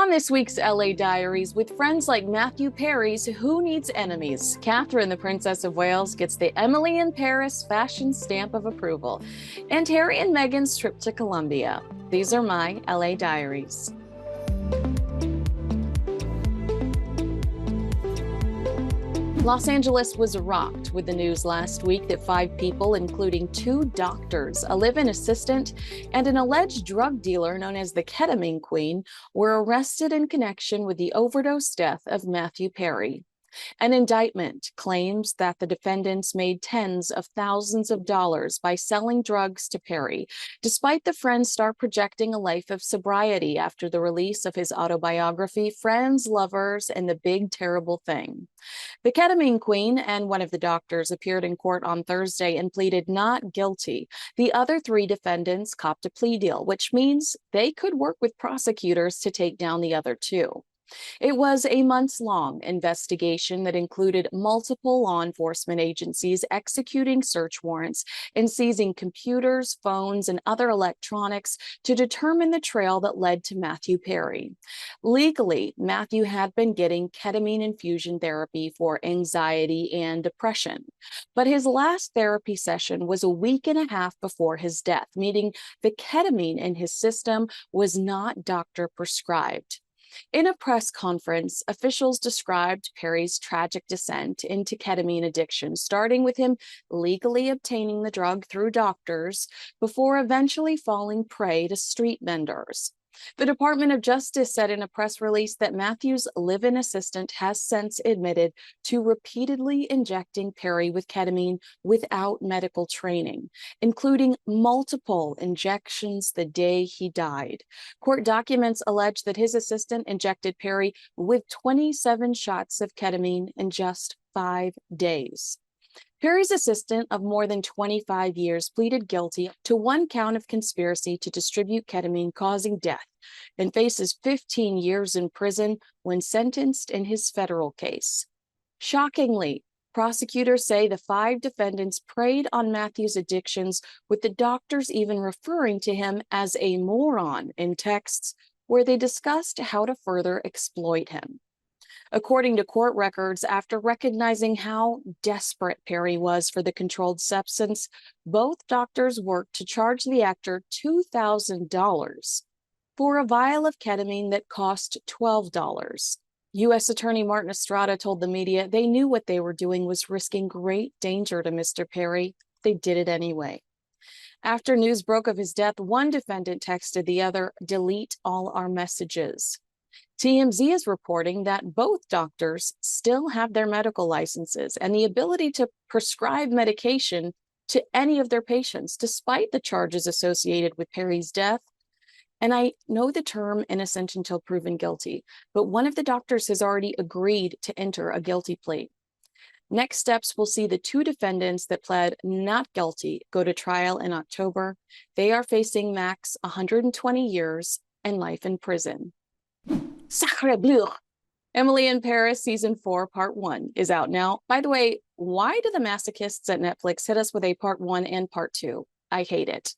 On this week's LA Diaries, with friends like Matthew Perry's Who Needs Enemies, Catherine, the Princess of Wales, gets the Emily in Paris fashion stamp of approval, and Harry and Meghan's trip to Colombia. These are my LA Diaries. Los Angeles was rocked with the news last week that 5 people, including 2 doctors, a live-in assistant, and an alleged drug dealer known as the Ketamine Queen, were arrested in connection with the overdose death of Matthew Perry. An indictment claims that the defendants made tens of thousands of dollars by selling drugs to Perry, despite the Friends star projecting a life of sobriety after the release of his autobiography, Friends, Lovers, and the Big Terrible Thing. The Ketamine Queen and one of the doctors appeared in court on Thursday and pleaded not guilty. The other 3 defendants copped a plea deal, which means they could work with prosecutors to take down the other 2. It was a months-long investigation that included multiple law enforcement agencies executing search warrants and seizing computers, phones, and other electronics to determine the trail that led to Matthew Perry. Legally, Matthew had been getting ketamine infusion therapy for anxiety and depression, but his last therapy session was a week and a half before his death, meaning the ketamine in his system was not doctor prescribed. In a press conference, officials described Perry's tragic descent into ketamine addiction, starting with him legally obtaining the drug through doctors before eventually falling prey to street vendors. The Department of Justice said in a press release that Matthew's live-in assistant has since admitted to repeatedly injecting Perry with ketamine without medical training, including multiple injections the day he died. Court documents allege that his assistant injected Perry with 27 shots of ketamine in just 5 days. Perry's assistant of more than 25 years pleaded guilty to 1 count of conspiracy to distribute ketamine causing death and faces 15 years in prison when sentenced in his federal case. Shockingly, prosecutors say the 5 defendants preyed on Matthew's addictions, with the doctors even referring to him as a moron in texts where they discussed how to further exploit him. According to court records, after recognizing how desperate Perry was for the controlled substance, both doctors worked to charge the actor $2,000 for a vial of ketamine that cost $12. U.S. Attorney Martin Estrada told the media they knew what they were doing was risking great danger to Mr. Perry. They did it anyway. After news broke of his death, one defendant texted the other, "Delete all our messages." TMZ is reporting that both doctors still have their medical licenses and the ability to prescribe medication to any of their patients, despite the charges associated with Perry's death. And I know the term innocent until proven guilty, but one of the doctors has already agreed to enter a guilty plea. Next steps will see the 2 defendants that pled not guilty go to trial in October. They are facing max 120 years and life in prison. Sacre bleu! Emily in Paris season 4 part 1 is out now. By the way, why do the masochists at Netflix hit us with a part 1 and part 2? I hate it.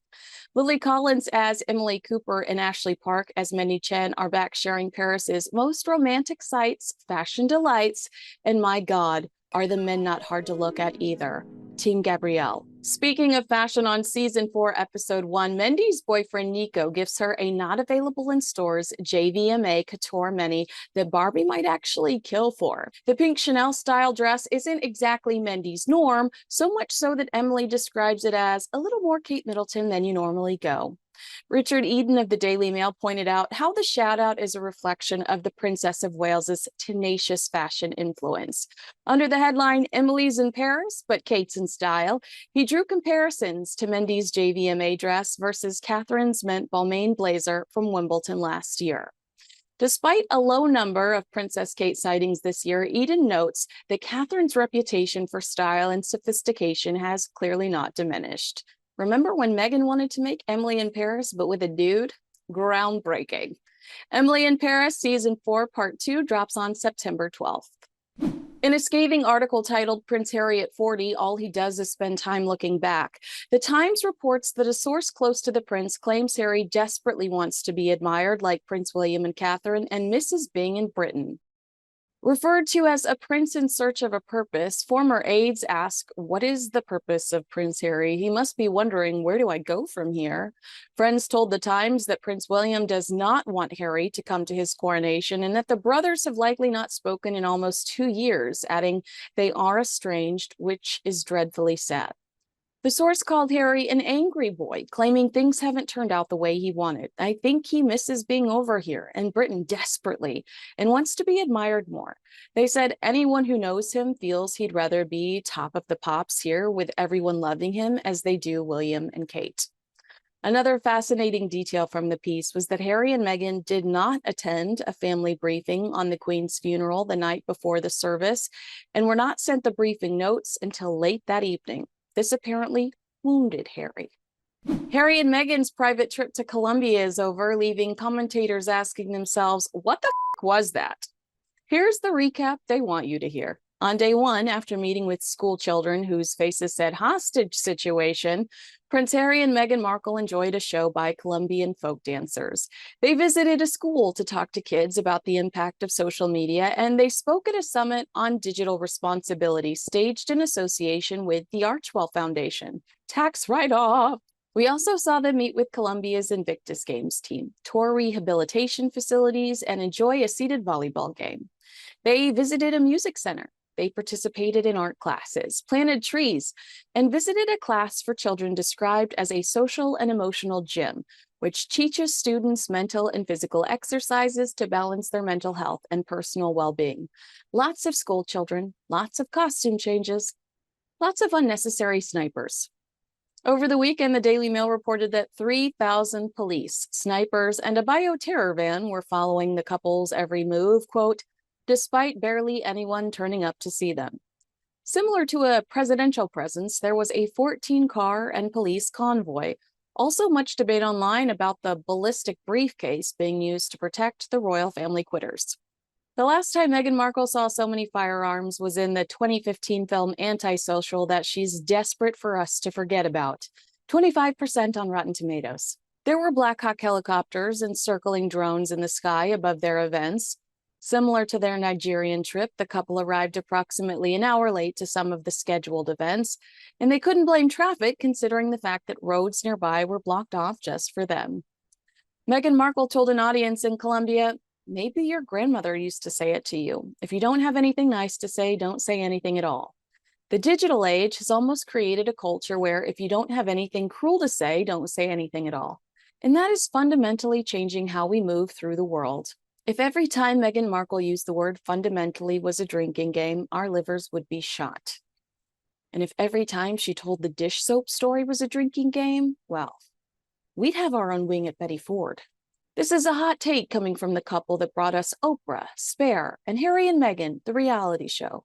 Lily Collins as Emily Cooper and Ashley Park as Mindy Chen are back sharing Paris's most romantic sights, fashion delights, and my God, are the men not hard to look at either? Team Gabrielle. Speaking of fashion, on season 4, episode 1, Mindy's boyfriend Nico gives her a not available in stores JVMA couture mini that Barbie might actually kill for. The pink Chanel style dress isn't exactly Mindy's norm, so much so that Emily describes it as a little more Kate Middleton than you normally go. Richard Eden of the Daily Mail pointed out how the shout-out is a reflection of the Princess of Wales's tenacious fashion influence. Under the headline, "Emily's in Paris, but Kate's in style," he drew comparisons to Mindy's JVMA dress versus Catherine's mint Balmain blazer from Wimbledon last year. Despite a low number of Princess Kate sightings this year, Eden notes that Catherine's reputation for style and sophistication has clearly not diminished. Remember when Meghan wanted to make Emily in Paris, but with a dude? Groundbreaking. Emily in Paris season 4 part 2 drops on September 12th. In a scathing article titled Prince Harry at 40, all he does is spend time looking back, the Times reports that a source close to the prince claims Harry desperately wants to be admired like Prince William and Catherine and misses being in Britain. Referred to as a prince in search of a purpose, former aides ask, what is the purpose of Prince Harry? He must be wondering, where do I go from here? Friends told the Times that Prince William does not want Harry to come to his coronation and that the brothers have likely not spoken in almost 2 years, adding they are estranged, which is dreadfully sad. The source called Harry an angry boy, claiming things haven't turned out the way he wanted. I think he misses being over here in Britain desperately and wants to be admired more. They said anyone who knows him feels he'd rather be top of the pops here with everyone loving him as they do William and Kate. Another fascinating detail from the piece was that Harry and Meghan did not attend a family briefing on the Queen's funeral the night before the service and were not sent the briefing notes until late that evening. This apparently wounded Harry. Harry and Meghan's private trip to Colombia is over, leaving commentators asking themselves, what the f*** was that? Here's the recap they want you to hear. On day one, after meeting with school children whose faces said hostage situation, Prince Harry and Meghan Markle enjoyed a show by Colombian folk dancers. They visited a school to talk to kids about the impact of social media, and they spoke at a summit on digital responsibility staged in association with the Archwell Foundation. Tax write-off! We also saw them meet with Colombia's Invictus Games team, tour rehabilitation facilities, and enjoy a seated volleyball game. They visited a music center. They participated in art classes, planted trees, and visited a class for children described as a social and emotional gym, which teaches students mental and physical exercises to balance their mental health and personal well-being. Lots of school children, lots of costume changes, lots of unnecessary snipers. Over the weekend, the Daily Mail reported that 3,000 police, snipers, and a bioterror van were following the couple's every move, quote, despite barely anyone turning up to see them. Similar to a presidential presence, there was a 14-car and police convoy. Also much debate online about the ballistic briefcase being used to protect the royal family quitters. The last time Meghan Markle saw so many firearms was in the 2015 film Antisocial that she's desperate for us to forget about. 25% on Rotten Tomatoes. There were Black Hawk helicopters and circling drones in the sky above their events. Similar to their Nigerian trip, the couple arrived approximately an hour late to some of the scheduled events, and they couldn't blame traffic considering the fact that roads nearby were blocked off just for them. Meghan Markle told an audience in Colombia, maybe your grandmother used to say it to you. If you don't have anything nice to say, don't say anything at all. The digital age has almost created a culture where if you don't have anything cruel to say, don't say anything at all. And that is fundamentally changing how we move through the world. If every time Meghan Markle used the word fundamentally was a drinking game, our livers would be shot. And if every time she told the dish soap story was a drinking game, well, we'd have our own wing at Betty Ford. This is a hot take coming from the couple that brought us Oprah, Spare, and Harry and Meghan, the reality show.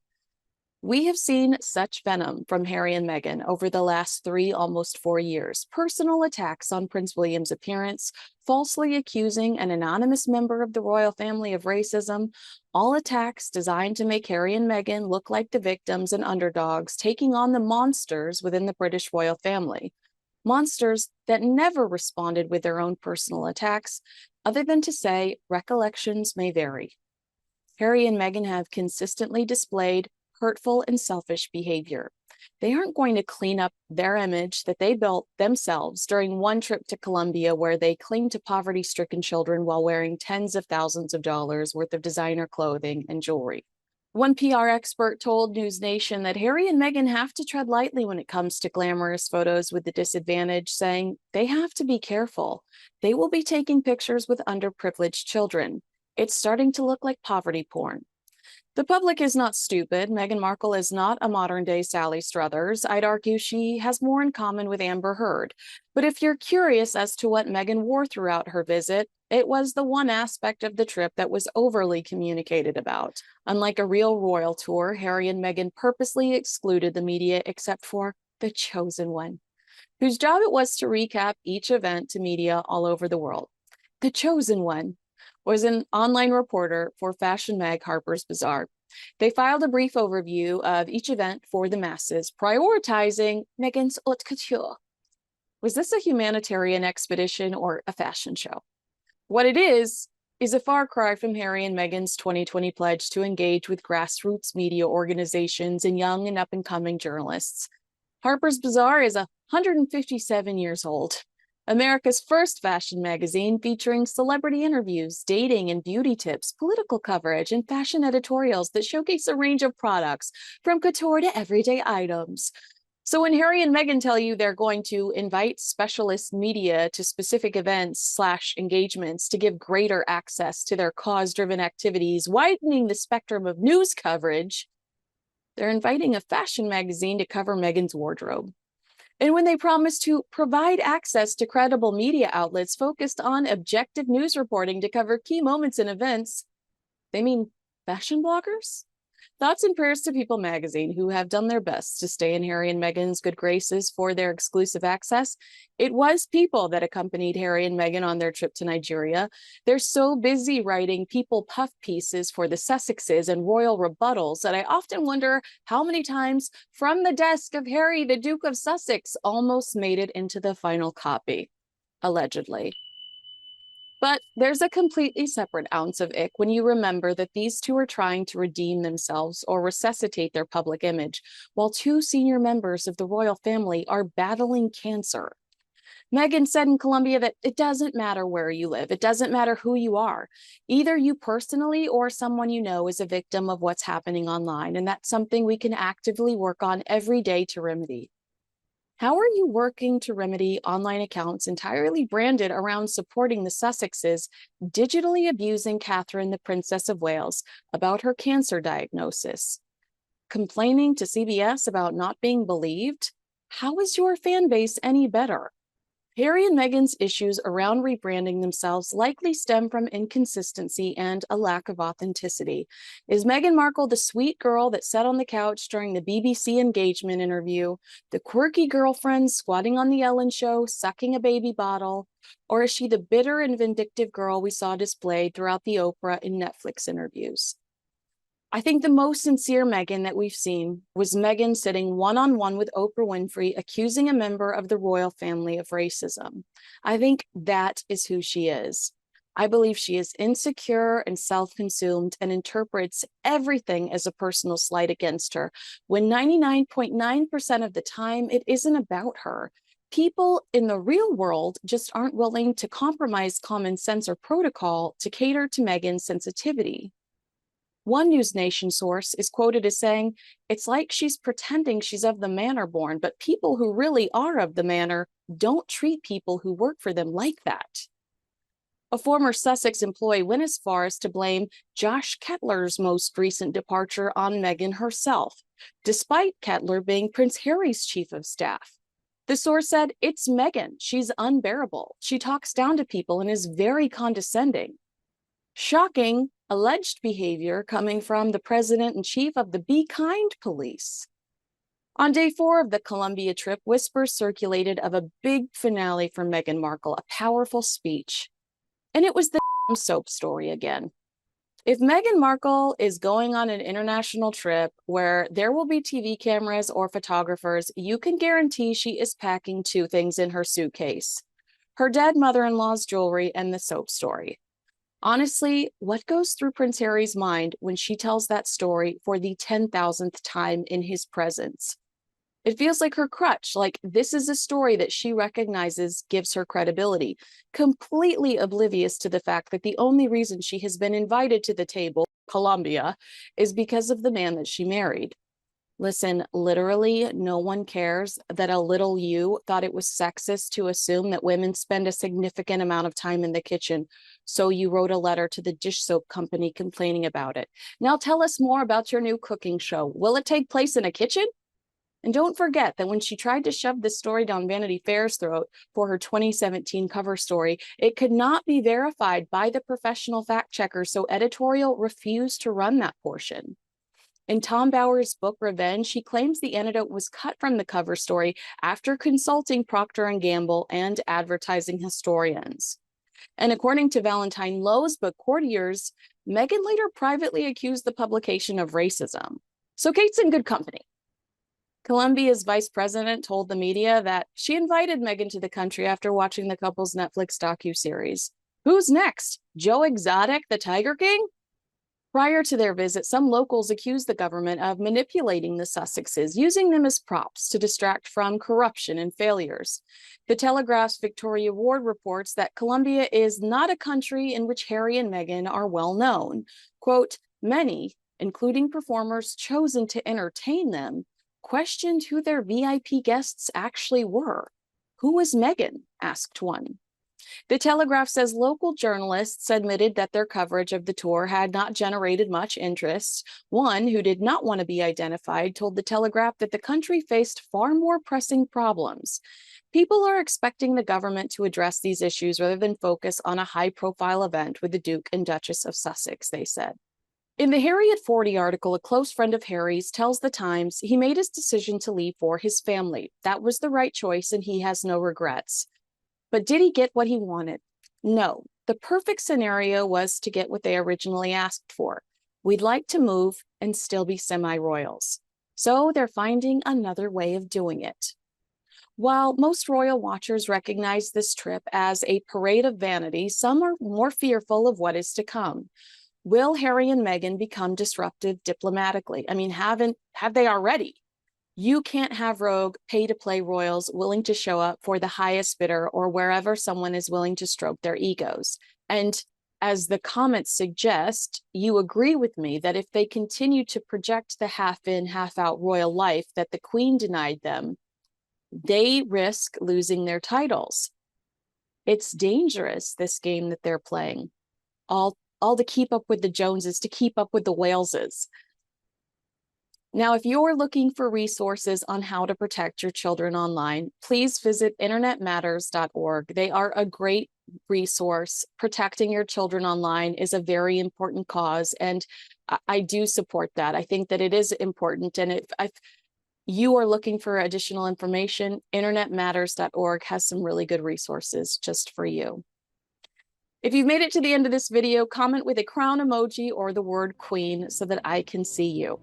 We have seen such venom from Harry and Meghan over the last 3, almost 4 years. Personal attacks on Prince William's appearance, falsely accusing an anonymous member of the royal family of racism, all attacks designed to make Harry and Meghan look like the victims and underdogs taking on the monsters within the British royal family. Monsters that never responded with their own personal attacks, other than to say recollections may vary. Harry and Meghan have consistently displayed hurtful and selfish behavior. They aren't going to clean up their image that they built themselves during one trip to Colombia where they cling to poverty-stricken children while wearing tens of thousands of dollars worth of designer clothing and jewelry. One PR expert told News Nation that Harry and Meghan have to tread lightly when it comes to glamorous photos with the disadvantaged, saying they have to be careful. They will be taking pictures with underprivileged children. It's starting to look like poverty porn. The public is not stupid. Meghan Markle is not a modern-day Sally Struthers. I'd argue she has more in common with Amber Heard. But if you're curious as to what Meghan wore throughout her visit, it was the one aspect of the trip that was overly communicated about. Unlike a real royal tour, Harry and Meghan purposely excluded the media except for the chosen one, whose job it was to recap each event to media all over the world. The chosen one was an online reporter for fashion mag Harper's Bazaar. They filed a brief overview of each event for the masses, prioritizing Meghan's haute couture. Was this a humanitarian expedition or a fashion show? What it is a far cry from Harry and Meghan's 2020 pledge to engage with grassroots media organizations and young and up-and-coming journalists. Harper's Bazaar is 157 years old. America's first fashion magazine featuring celebrity interviews, dating and beauty tips, political coverage, and fashion editorials that showcase a range of products from couture to everyday items. So when Harry and Meghan tell you they're going to invite specialist media to specific events/engagements to give greater access to their cause-driven activities, widening the spectrum of news coverage, they're inviting a fashion magazine to cover Meghan's wardrobe. And when they promise to provide access to credible media outlets focused on objective news reporting to cover key moments and events, they mean fashion bloggers? Thoughts and prayers to People magazine, who have done their best to stay in Harry and Meghan's good graces for their exclusive access. It was People that accompanied Harry and Meghan on their trip to Nigeria. They're so busy writing People puff pieces for the Sussexes and royal rebuttals that I often wonder how many times From the Desk of Harry, the Duke of Sussex almost made it into the final copy, allegedly. But there's a completely separate ounce of ick when you remember that these two are trying to redeem themselves or resuscitate their public image, while two senior members of the royal family are battling cancer. Meghan said in Colombia that it doesn't matter where you live. It doesn't matter who you are. Either you personally or someone you know is a victim of what's happening online, and that's something we can actively work on every day to remedy. How are you working to remedy online accounts entirely branded around supporting the Sussexes, digitally abusing Catherine, the Princess of Wales, about her cancer diagnosis? Complaining to CBS about not being believed? How is your fan base any better? Harry and Meghan's issues around rebranding themselves likely stem from inconsistency and a lack of authenticity. Is Meghan Markle the sweet girl that sat on the couch during the BBC engagement interview, the quirky girlfriend squatting on the Ellen show, sucking a baby bottle? Or is she the bitter and vindictive girl we saw displayed throughout the Oprah and Netflix interviews? I think the most sincere Meghan that we've seen was Meghan sitting one-on-one with Oprah Winfrey, accusing a member of the royal family of racism. I think that is who she is. I believe she is insecure and self-consumed and interprets everything as a personal slight against her, when 99.9% of the time, it isn't about her. People in the real world just aren't willing to compromise common sense or protocol to cater to Meghan's sensitivity. One News Nation source is quoted as saying, "It's like she's pretending she's of the manor born, but people who really are of the manor don't treat people who work for them like that." A former Sussex employee went as far as to blame Josh Kettler's most recent departure on Meghan herself, despite Kettler being Prince Harry's chief of staff. The source said, "It's Meghan. She's unbearable. She talks down to people and is very condescending." Shocking alleged behavior coming from the president and chief of the Be Kind police. On day 4 of the Colombia trip, whispers circulated of a big finale for Meghan Markle, a powerful speech. And it was the soap story again. If Meghan Markle is going on an international trip where there will be TV cameras or photographers, you can guarantee she is packing two things in her suitcase: her dead mother-in-law's jewelry and the soap story. Honestly, what goes through Prince Harry's mind when she tells that story for the 10,000th time in his presence? It feels like her crutch, like this is a story that she recognizes gives her credibility, completely oblivious to the fact that the only reason she has been invited to the table, Colombia, is because of the man that she married. Listen, literally, no one cares that a little you thought it was sexist to assume that women spend a significant amount of time in the kitchen, so you wrote a letter to the dish soap company complaining about it. Now tell us more about your new cooking show. Will it take place in a kitchen? And don't forget that when she tried to shove this story down Vanity Fair's throat for her 2017 cover story, it could not be verified by the professional fact checker, so editorial refused to run that portion. In Tom Bower's book, Revenge, he claims the anecdote was cut from the cover story after consulting Procter & Gamble and advertising historians. And according to Valentine Lowe's book Courtiers, Meghan later privately accused the publication of racism. So Kate's in good company. Colombia's vice president told the media that she invited Meghan to the country after watching the couple's Netflix docuseries. Who's next? Joe Exotic, the Tiger King? Prior to their visit, some locals accused the government of manipulating the Sussexes, using them as props to distract from corruption and failures. The Telegraph's Victoria Ward reports that Colombia is not a country in which Harry and Meghan are well known. Quote, many, including performers chosen to entertain them, questioned who their VIP guests actually were. Who was Meghan? Asked one. The Telegraph says local journalists admitted that their coverage of the tour had not generated much interest. One, who did not want to be identified, told the Telegraph that the country faced far more pressing problems. People are expecting the government to address these issues rather than focus on a high-profile event with the Duke and Duchess of Sussex, they said. In the Harry at 40 article, a close friend of Harry's tells The Times he made his decision to leave for his family. That was the right choice and he has no regrets. But did he get what he wanted? No. The perfect scenario was to get what they originally asked for. We'd like to move and still be semi-royals. So they're finding another way of doing it. While most royal watchers recognize this trip as a parade of vanity, some are more fearful of what is to come. Will Harry and Meghan become disruptive diplomatically? I mean, have they already? You can't have rogue, pay-to-play royals willing to show up for the highest bidder or wherever someone is willing to stroke their egos. And as the comments suggest, you agree with me that if they continue to project the half-in, half-out royal life that the Queen denied them, they risk losing their titles. It's dangerous, this game that they're playing. All to keep up with the Joneses, to keep up with the Waleses. Now, if you're looking for resources on how to protect your children online, please visit internetmatters.org. They are a great resource. Protecting your children online is a very important cause, and I do support that. I think that it is important, and if you are looking for additional information, internetmatters.org has some really good resources just for you. If you've made it to the end of this video, comment with a crown emoji or the word Queen so that I can see you.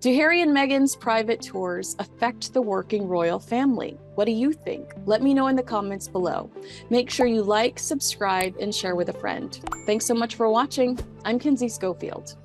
Do Harry and Meghan's private tours affect the working royal family? What do you think? Let me know in the comments below. Make sure you like, subscribe, and share with a friend. Thanks so much for watching. I'm Kinsey Schofield.